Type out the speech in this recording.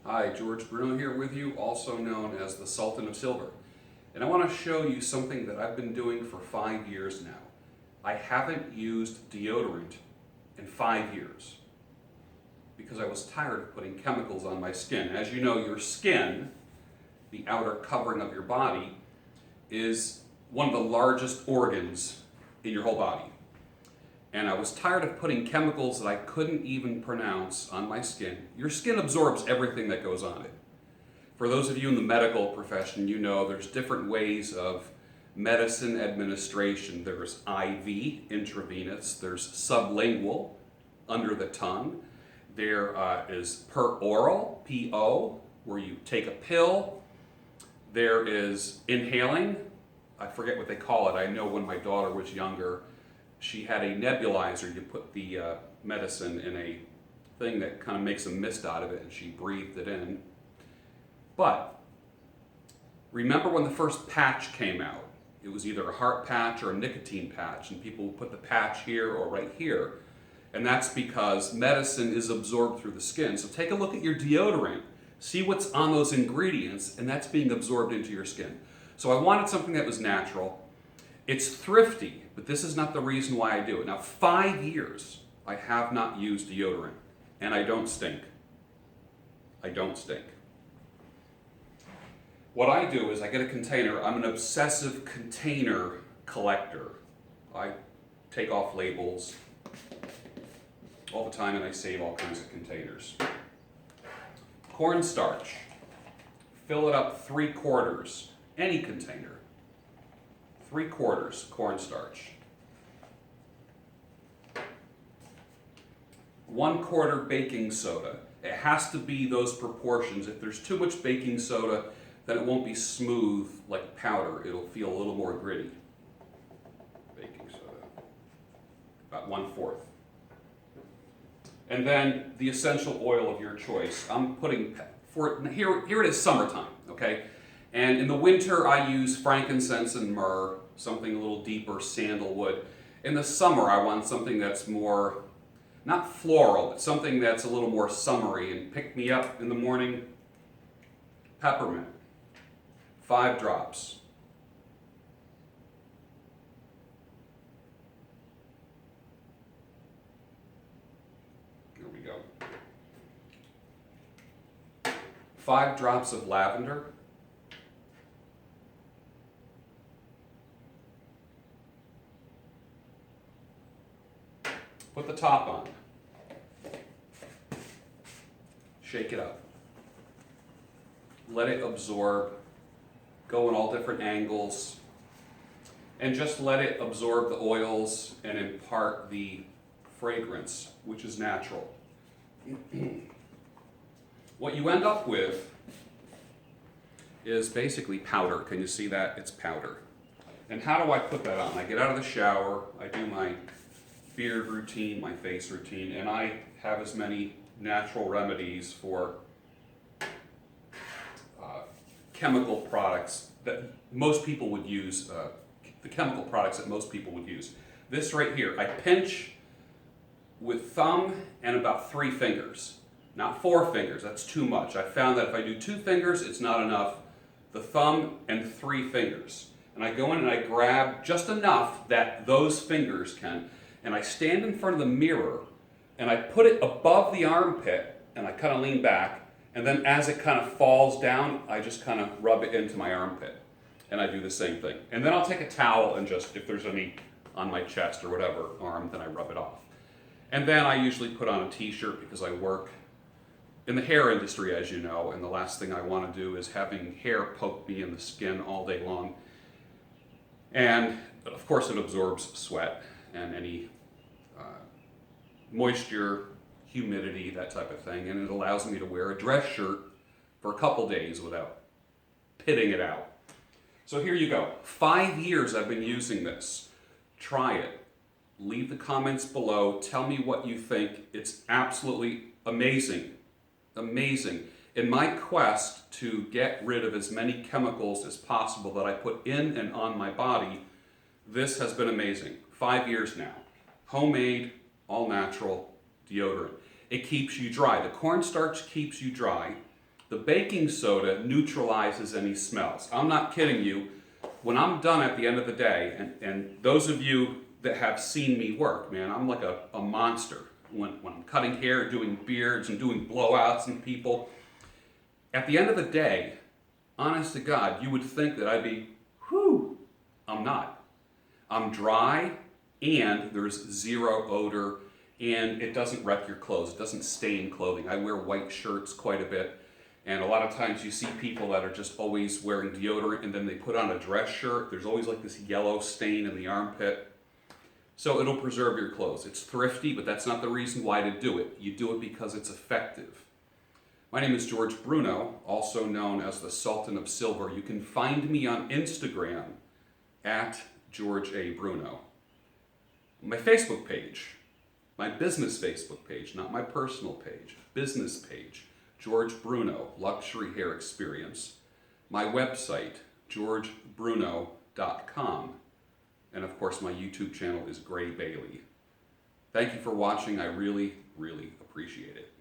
Hi, George Bruno here with you, also known as the Sultan of Silver. And I want to show you something that I've been doing for 5 years now. I haven't used deodorant in 5 years because I was tired of putting chemicals on my skin. As you know, your skin, the outer covering of your body, is one of the largest organs in your whole body. And I was tired of putting chemicals that I couldn't even pronounce on my skin. Your skin absorbs everything that goes on it. For those of you in the medical profession, you know there's different ways of medicine administration. There's IV, intravenous. There's sublingual, under the tongue. There is peroral, P-O, where you take a pill. There is inhaling. I forget what they call it. I know when my daughter was younger, she had a nebulizer. You put the medicine in a thing that kind of makes a mist out of it, and she breathed it in. But remember when the first patch came out? It was either a heart patch or a nicotine patch, and people would put the patch here or right here. And that's because medicine is absorbed through the skin. So take a look at your deodorant, see what's on those ingredients, and that's being absorbed into your skin. So I wanted something that was natural. It's thrifty, but this is not the reason why I do it. Now, 5 years I have not used deodorant, and I don't stink. I don't stink. What I do is I get a container. I'm an obsessive container collector. I take off labels all the time, and I save all kinds of containers. Cornstarch. Fill it up 3/4, any container. 3/4 cornstarch. 1/4 baking soda. It has to be those proportions. If there's too much baking soda, then it won't be smooth like powder. It'll feel a little more gritty. Baking soda. About 1/4. And then the essential oil of your choice. I'm putting, here it is summertime, okay? And in the winter I use frankincense and myrrh, something a little deeper, sandalwood. In the summer I want something that's more, not floral, but something that's a little more summery and pick me up in the morning. Peppermint, 5 drops. Here we go. 5 drops of lavender. Put the top on. Shake it up. Let it absorb. Go in all different angles. And just let it absorb the oils and impart the fragrance, which is natural. What you end up with is basically powder. Can you see that? It's powder. And how do I put that on? I get out of the shower, I do my beard routine, my face routine, and I have as many natural remedies for chemical products that most people would use, the chemical products that most people would use. This right here, I pinch with thumb and about 3 fingers, not 4 fingers, that's too much. I found that if I do 2 fingers, it's not enough. The thumb and 3 fingers. And I go in and I grab just enough that those fingers can, and I stand in front of the mirror and I put it above the armpit and I kind of lean back, and then as it kind of falls down, I just kind of rub it into my armpit. And I do the same thing. And then I'll take a towel and just, if there's any on my chest or whatever arm, then I rub it off. And then I usually put on a t-shirt because I work in the hair industry, as you know, and the last thing I want to do is having hair poke me in the skin all day long. And of course it absorbs sweat and any moisture, humidity, that type of thing, and it allows me to wear a dress shirt for a couple days without pitting it out. So here you go. 5 years I've been using this. Try it. Leave the comments below. Tell me what you think. It's absolutely amazing. Amazing. In my quest to get rid of as many chemicals as possible that I put in and on my body, this has been amazing. 5 years now. Homemade, all natural deodorant. It keeps you dry. The cornstarch keeps you dry. The baking soda neutralizes any smells. I'm not kidding you. When I'm done at the end of the day, and those of you that have seen me work, man, I'm like a monster. When I'm cutting hair, doing beards, and doing blowouts and people, at the end of the day, honest to God, you would think that I'd be, whew, I'm not. I'm dry, and there's zero odor, and it doesn't wreck your clothes. It doesn't stain clothing. I wear white shirts quite a bit, and a lot of times you see people that are just always wearing deodorant, and then they put on a dress shirt. There's always like this yellow stain in the armpit. So it'll preserve your clothes. It's thrifty, but that's not the reason why to do it. You do it because it's effective. My name is George Bruno, also known as the Sultan of Silver. You can find me on Instagram at George A. Bruno. My Facebook page, my business Facebook page, not my personal page, business page, George Bruno, Luxury Hair Experience. My website, georgebruno.com. And of course, my YouTube channel is Gray Bailey. Thank you for watching. I really, really appreciate it.